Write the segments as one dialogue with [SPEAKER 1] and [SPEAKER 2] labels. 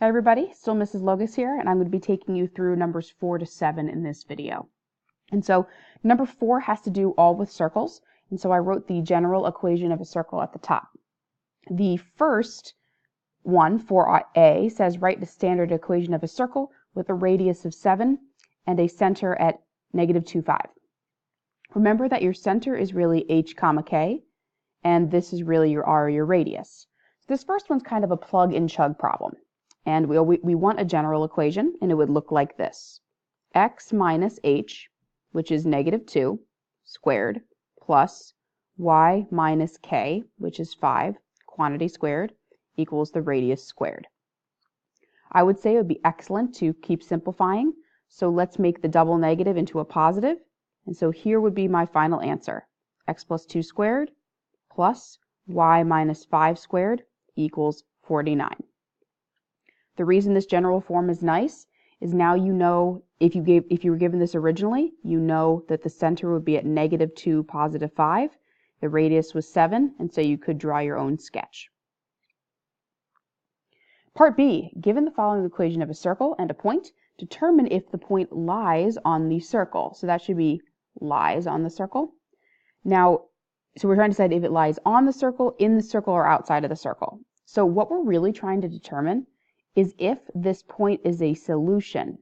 [SPEAKER 1] Hi everybody, still Mrs. Logus here, and I'm going to be taking you through numbers 4 to 7 in this video. And so number 4 has to do all with circles, and so I wrote the general equation of a circle at the top. The first one, 4a, says write the standard equation of a circle with a radius of 7 and a center at -2, 5. Remember that your center is really h comma k, and this is really your r, your radius. So this first one's kind of a plug and chug problem. And we want a general equation, and it would look like this. X minus h, which is -2, squared, plus y minus k, which is 5, quantity squared, equals the radius squared. I would say it would be excellent to keep simplifying, so let's make the double negative into a positive. And so here would be my final answer. X plus 2 squared plus y minus 5 squared equals 49. The reason this general form is nice is now you know, if you were given this originally, you know that the center would be at -2, +5. The radius was 7, and so you could draw your own sketch. Part B, given the following equation of a circle and a point, determine if the point lies on the circle. So that should be lies on the circle. Now, so we're trying to decide if it lies on the circle, in the circle, or outside of the circle. So what we're really trying to determine is if this point is a solution.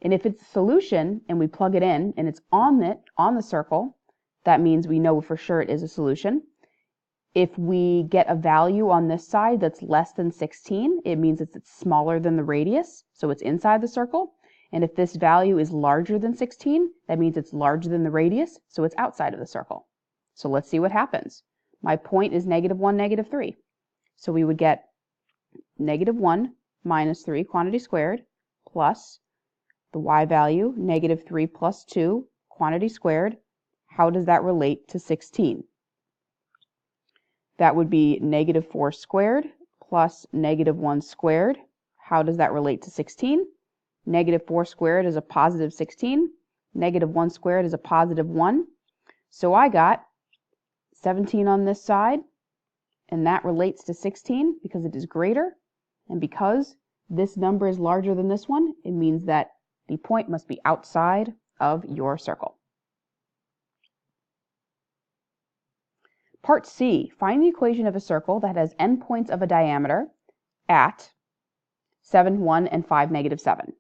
[SPEAKER 1] And if it's a solution and we plug it in and it's on the circle, that means we know for sure it is a solution. If we get a value on this side that's less than 16, it means it's smaller than the radius, so it's inside the circle. And if this value is larger than 16, that means it's larger than the radius, so it's outside of the circle. So let's see what happens. My point is -1, -3. So we would get -1 minus 3 quantity squared plus the y value, -3 plus 2 quantity squared. How does that relate to 16? That would be -4 squared plus -1 squared. How does that relate to 16? -4 squared is a positive 16. -1 squared is a positive 1. So I got 17 on this side, and that relates to 16 because it is greater. And because this number is larger than this one, it means that the point must be outside of your circle. Part C, find the equation of a circle that has endpoints of a diameter at 7, 1, and 5, -7.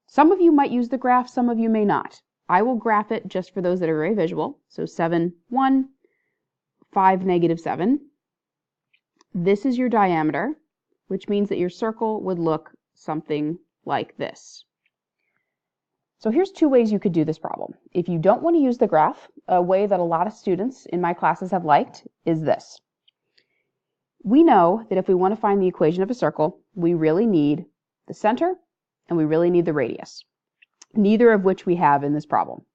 [SPEAKER 1] Some of you might use the graph, some of you may not. I will graph it just for those that are very visual. So 7, 1, 5, -7. This is your diameter, which means that your circle would look something like this. So here's two ways you could do this problem. If you don't want to use the graph, a way that a lot of students in my classes have liked is this. We know that if we want to find the equation of a circle, we really need the center and we really need the radius, neither of which we have in this problem.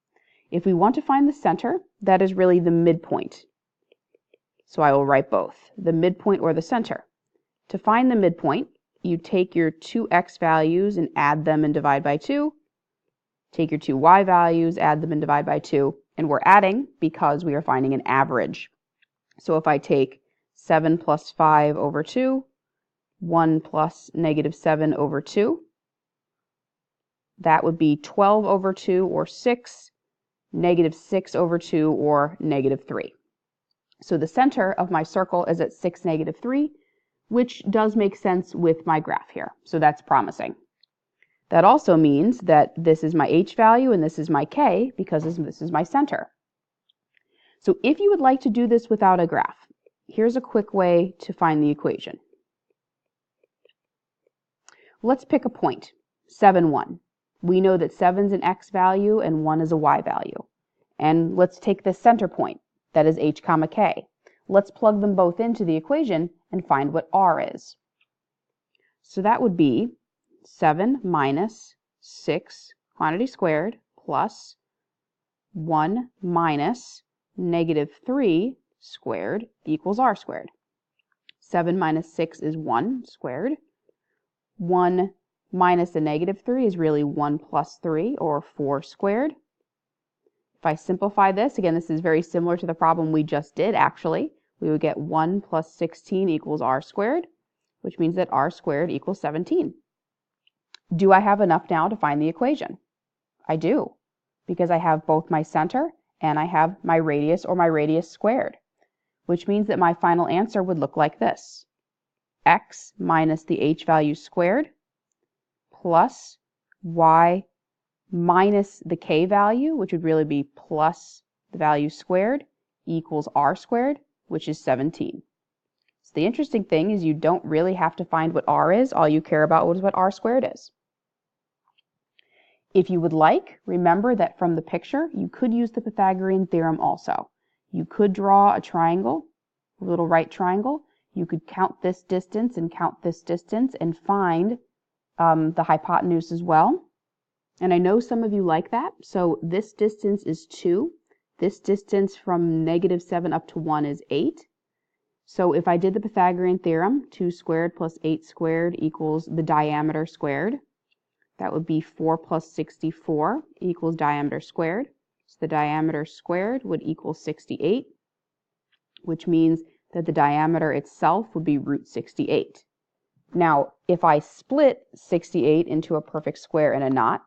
[SPEAKER 1] If we want to find the center, that is really the midpoint. So I will write both, the midpoint or the center. To find the midpoint, you take your two x values and add them and divide by 2. Take your two y values, add them and divide by 2. And we're adding because we are finding an average. So if I take 7 plus 5 over 2, 1 plus -7 over 2, that would be 12 over 2 or 6, -6 over 2 or -3. So the center of my circle is at 6, -3. Which does make sense with my graph here. So that's promising. That also means that this is my h value and this is my k because this is my center. So if you would like to do this without a graph, here's a quick way to find the equation. Let's pick a point, 7, 1. We know that 7 is an x value and 1 is a y value. And let's take the center point, that is h comma k. Let's plug them both into the equation and find what r is. So that would be 7 minus 6 quantity squared plus 1 minus -3 squared equals r squared. 7 minus 6 is 1 squared. 1 minus a -3 is really 1 plus 3, or 4 squared. If I simplify this, again, this is very similar to the problem we just did, actually. We would get 1 plus 16 equals r squared. which means that r squared equals 17. Do I have enough now to find the equation? I do, because I have both my center and I have my radius or my radius squared, which means that my final answer would look like this. X minus the h value squared plus y minus the k value, which would really be plus the value squared, equals r squared, which is 17. So the interesting thing is you don't really have to find what r is. All you care about is what r squared is. If you would like, remember that from the picture, you could use the Pythagorean theorem also. You could draw a triangle, a little right triangle. You could count this distance and count this distance and find the hypotenuse as well. And I know some of you like that. So this distance is 2. This distance from -7 up to 1 is 8. So if I did the Pythagorean theorem, 2 squared plus 8 squared equals the diameter squared. That would be 4 plus 64 equals diameter squared. So the diameter squared would equal 68, which means that the diameter itself would be root 68. Now, if I split 68 into a perfect square and a knot,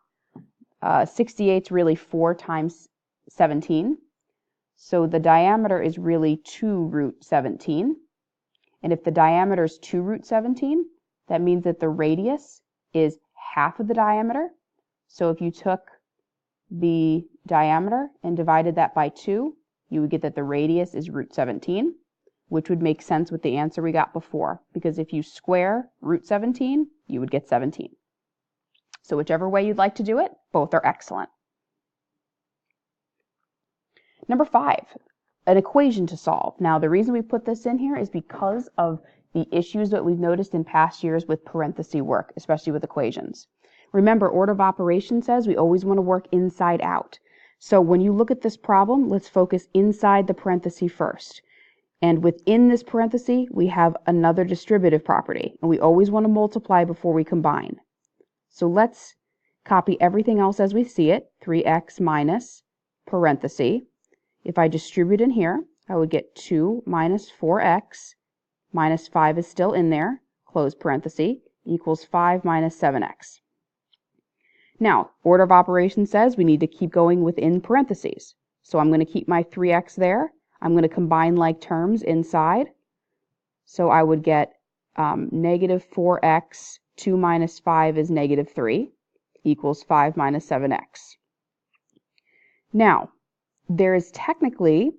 [SPEAKER 1] 68 is really 4 times 17. So the diameter is really 2 root 17. And if the diameter is 2 root 17, that means that the radius is half of the diameter. So if you took the diameter and divided that by 2, you would get that the radius is root 17, which would make sense with the answer we got before, because if you square root 17, you would get 17. So whichever way you'd like to do it, both are excellent. Number 5, an equation to solve. Now, the reason we put this in here is because of the issues that we've noticed in past years with parenthesis work, especially with equations. Remember, order of operations says we always want to work inside out. So when you look at this problem, let's focus inside the parenthesis first. And within this parenthesis, we have another distributive property, and we always want to multiply before we combine. So let's copy everything else as we see it, 3x minus parenthesis. If I distribute in here, I would get 2 minus 4x minus 5 is still in there, close parenthesis, equals 5 minus 7x. Now, order of operations says we need to keep going within parentheses. So I'm going to keep my 3x there. I'm going to combine like terms inside. So I would get negative 4x, 2 minus 5 is negative 3, equals 5 minus 7x. Now, there is technically,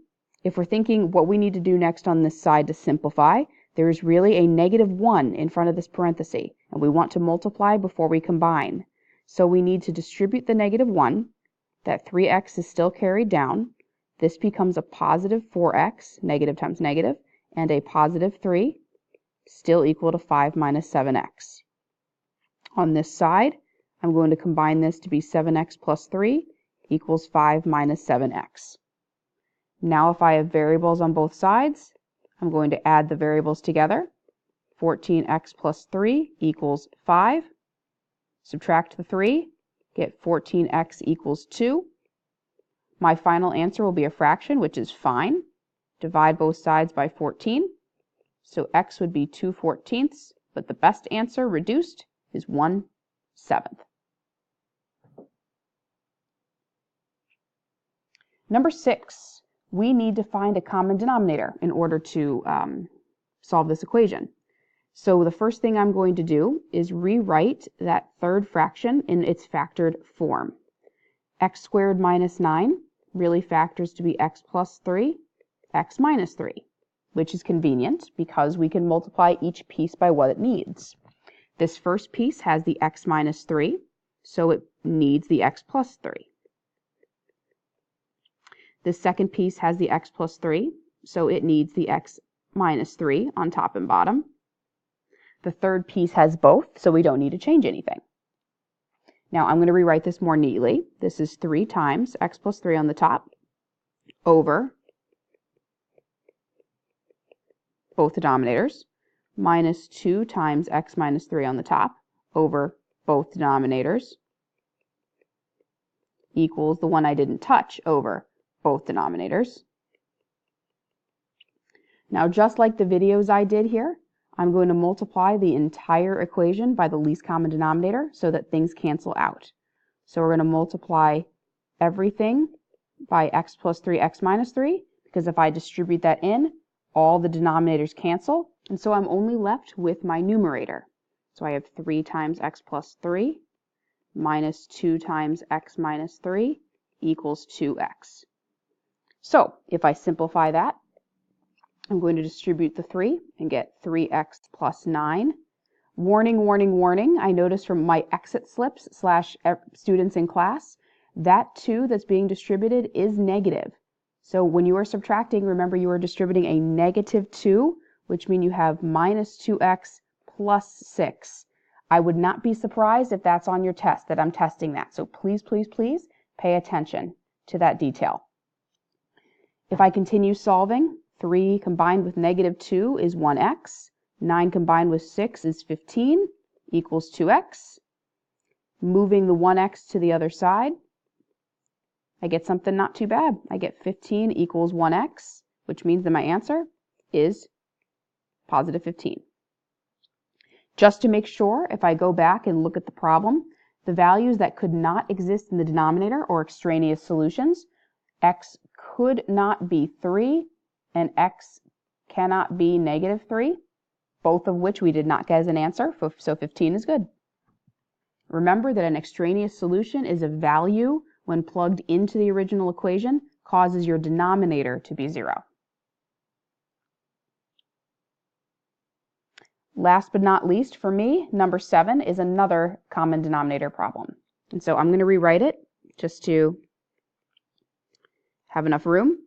[SPEAKER 1] if we're thinking what we need to do next on this side to simplify, there is really a negative 1 in front of this parenthesis, and we want to multiply before we combine. So we need to distribute the negative 1. That 3x is still carried down. This becomes a positive 4x, negative times negative, and a positive 3, still equal to 5 minus 7x. On this side, I'm going to combine this to be 7x plus 3 equals 5 minus 7x. Now if I have variables on both sides, I'm going to add the variables together. 14x plus 3 equals 5. Subtract the 3, get 14x equals 2. My final answer will be a fraction, which is fine. Divide both sides by 14. So x would be 2/14, but the best answer reduced is 1/7. Number 6, we need to find a common denominator in order to solve this equation. So the first thing I'm going to do is rewrite that third fraction in its factored form. X squared minus 9 really factors to be x plus 3, x minus 3, which is convenient because we can multiply each piece by what it needs. This first piece has the x minus 3, so it needs the x plus 3. This second piece has the x plus 3, so it needs the x minus 3 on top and bottom. The third piece has both, so we don't need to change anything. Now I'm going to rewrite this more neatly. This is 3 times x plus 3 on the top over both denominators minus 2 times x minus 3 on the top over both denominators equals the one I didn't touch over both denominators. Now just like the videos I did here, I'm going to multiply the entire equation by the least common denominator so that things cancel out. So we're going to multiply everything by x plus 3, x minus 3, because if I distribute that in, all the denominators cancel, and so I'm only left with my numerator. So I have 3 times x plus 3 minus 2 times x minus 3 equals 2x. So if I simplify that, I'm going to distribute the 3 and get 3x plus 9. Warning, warning, warning. I noticed from my exit slips / students in class, that 2 that's being distributed is negative. So when you are subtracting, remember you are distributing a negative 2, which means you have minus 2x plus 6. I would not be surprised if that's on your test, that I'm testing that. So please, please, please pay attention to that detail. If I continue solving, 3 combined with negative 2 is 1x. 9 combined with 6 is 15, equals 2x. Moving the 1x to the other side, I get something not too bad. I get 15 equals 1x, which means that my answer is positive 15. Just to make sure, if I go back and look at the problem, the values that could not exist in the denominator or extraneous solutions, x could not be 3 and x cannot be negative 3, both of which we did not get as an answer, so 15 is good. Remember that an extraneous solution is a value when plugged into the original equation causes your denominator to be 0. Last but not least, for me, number 7 is another common denominator problem. And so I'm going to rewrite it just to have enough room.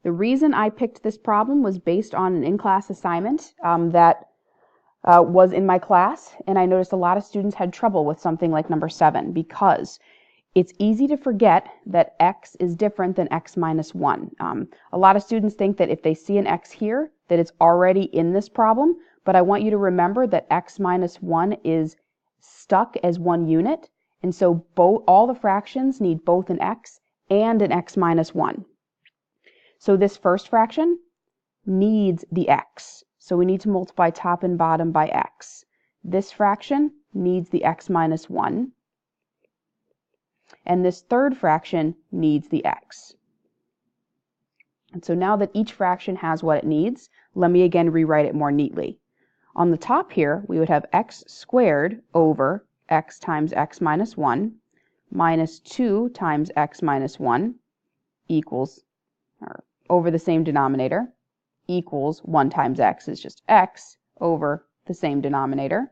[SPEAKER 1] The reason I picked this problem was based on an in-class assignment that was in my class, and I noticed a lot of students had trouble with something like number 7 because it's easy to forget that x is different than x minus 1. A lot of students think that if they see an x here, that it's already in this problem, but I want you to remember that x minus 1 is stuck as one unit, and so all the fractions need both an x and an x minus 1. So this first fraction needs the x, so we need to multiply top and bottom by x. This fraction needs the x minus 1. And this third fraction needs the x. And so now that each fraction has what it needs, let me again rewrite it more neatly. On the top here, we would have x squared over x times x minus 1 minus 2 times x minus 1 equals, or over the same denominator, equals 1 times x is just x over the same denominator.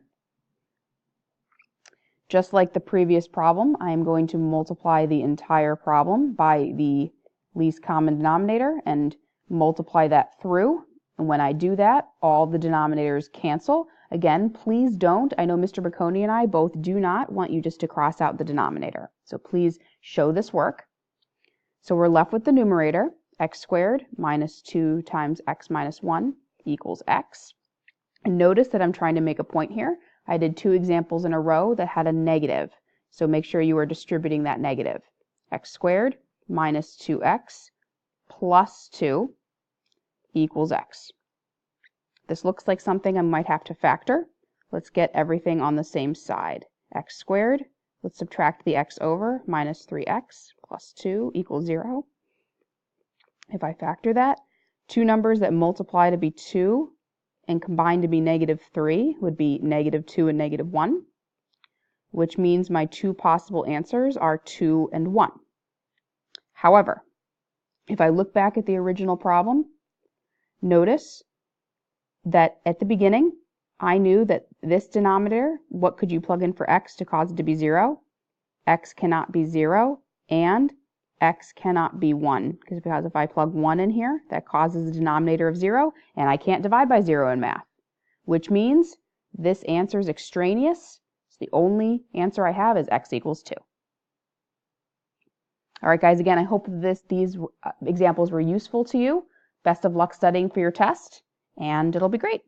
[SPEAKER 1] Just like the previous problem, I am going to multiply the entire problem by the least common denominator and multiply that through. And when I do that, all the denominators cancel. Again, please don't. I know Mr. Bocconi and I both do not want you just to cross out the denominator. So please show this work. So we're left with the numerator, x squared minus 2 times x minus 1 equals x. And notice that I'm trying to make a point here. I did 2 examples in a row that had a negative, so make sure you are distributing that negative. X squared minus 2x plus 2 equals x. This looks like something I might have to factor. Let's get everything on the same side. X squared, let's subtract the x over, minus 3x plus 2 equals 0. If I factor that, 2 numbers that multiply to be 2 and combined to be negative 3 would be negative 2 and negative 1, which means my 2 possible answers are 2 and 1. However, if I look back at the original problem, notice that at the beginning, I knew that this denominator, what could you plug in for x to cause it to be 0? X cannot be 0, and x cannot be 1, because if I plug 1 in here, that causes a denominator of 0, and I can't divide by 0 in math, which means this answer is extraneous. So the only answer I have is x equals 2. All right, guys, again, I hope these examples were useful to you. Best of luck studying for your test, and it'll be great.